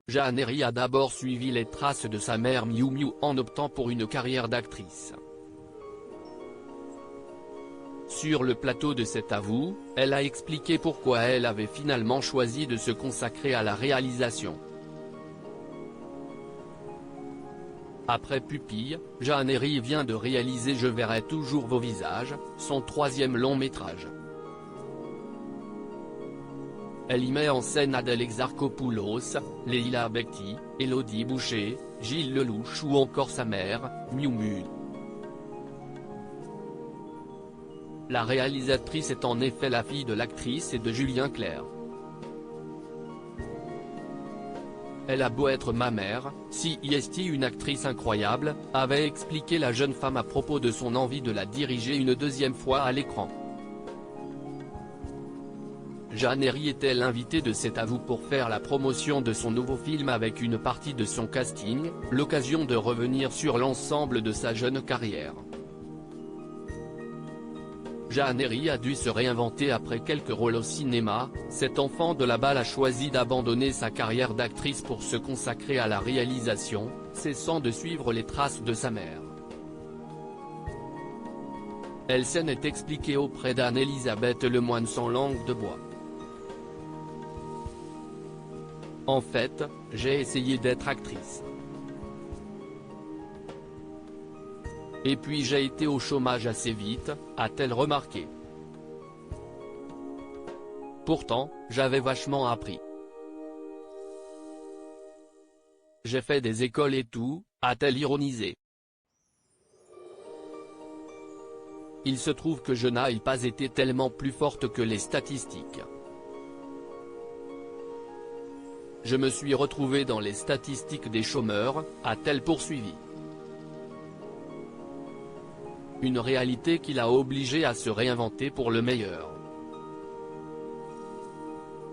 Jeannery a d'abord suivi les traces de sa mère Miu Miu en optant pour une carrière d'actrice. Sur le plateau de C'est à vous, elle a expliqué pourquoi elle avait finalement choisi de se consacrer à la réalisation. Après Pupille, Jeannery vient de réaliser Je verrai toujours vos visages, son troisième long métrage. Elle y met en scène Adèle Exarchopoulos, Leila Bekti, Élodie Boucher, Gilles Lelouch ou encore sa mère, Miu Miu. La réalisatrice est en effet la fille de l'actrice et de Julien Clerc. Elle a beau être ma mère, si est une actrice incroyable, avait expliqué la jeune femme à propos de son envie de la diriger une deuxième fois à l'écran. Jeannery était l'invitée de C'est à vous pour faire la promotion de son nouveau film avec une partie de son casting, l'occasion de revenir sur l'ensemble de sa jeune carrière. Jeannery a dû se réinventer après quelques rôles au cinéma, cet enfant de la balle a choisi d'abandonner sa carrière d'actrice pour se consacrer à la réalisation, cessant de suivre les traces de sa mère. Elle s'en est expliquée auprès d'Anne-Elisabeth Lemoine sans langue de bois. En fait, j'ai essayé d'être actrice. Et puis j'ai été au chômage assez vite, a-t-elle remarqué. Pourtant, j'avais vachement appris. J'ai fait des écoles et tout, a-t-elle ironisé. Il se trouve que je n'ai pas été tellement plus forte que les statistiques. Je me suis retrouvée dans les statistiques des chômeurs, a-t-elle poursuivi. Une réalité qui l'a obligée à se réinventer pour le meilleur.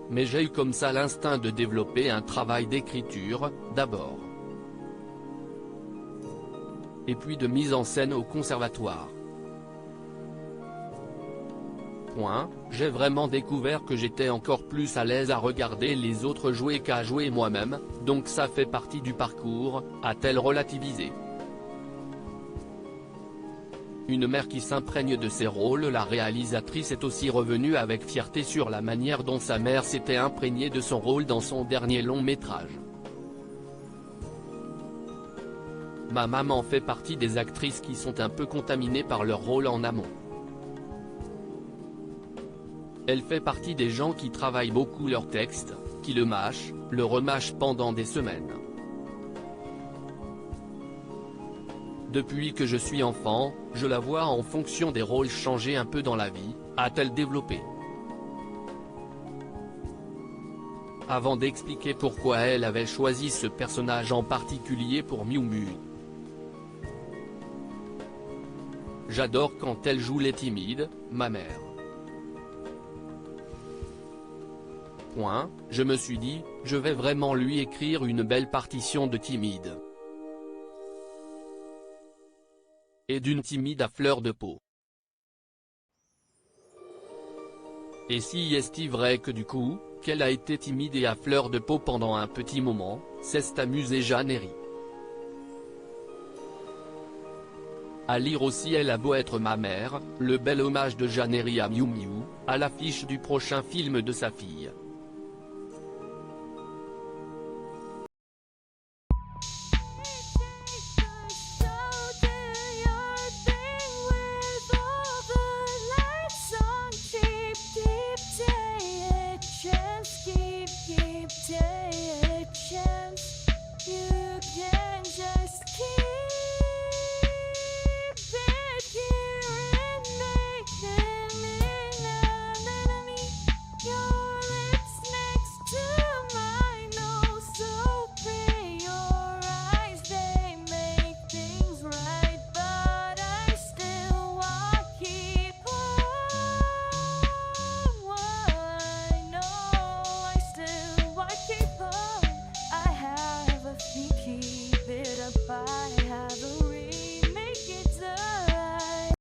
Mais j'ai eu comme ça l'instinct de développer un travail d'écriture, d'abord. Et puis de mise en scène au conservatoire. J'ai vraiment découvert que j'étais encore plus à l'aise à regarder les autres jouer qu'à jouer moi-même, donc ça fait partie du parcours, a-t-elle relativisé. Une mère qui s'imprègne de ses rôles. La réalisatrice est aussi revenue avec fierté sur la manière dont sa mère s'était imprégnée de son rôle dans son dernier long métrage. Ma maman fait partie des actrices qui sont un peu contaminées par leur rôle en amont. Elle fait partie des gens qui travaillent beaucoup leur texte, qui le mâchent, le remâchent pendant des semaines. Depuis que je suis enfant, je la vois en fonction des rôles changer un peu dans la vie, a-t-elle développé. Avant d'expliquer pourquoi elle avait choisi ce personnage en particulier pour Miu Miu. J'adore quand elle joue les timides, ma mère. Je me suis dit, je vais vraiment lui écrire une belle partition de timide. Et d'une timide à fleur de peau. Et si est-il vrai que du coup, qu'elle a été timide et à fleur de peau pendant un petit moment, s'est amusée Jeannery. À lire aussi Elle a beau être ma mère, le bel hommage de Jeannery à Miu Miu, à l'affiche du prochain film de sa fille.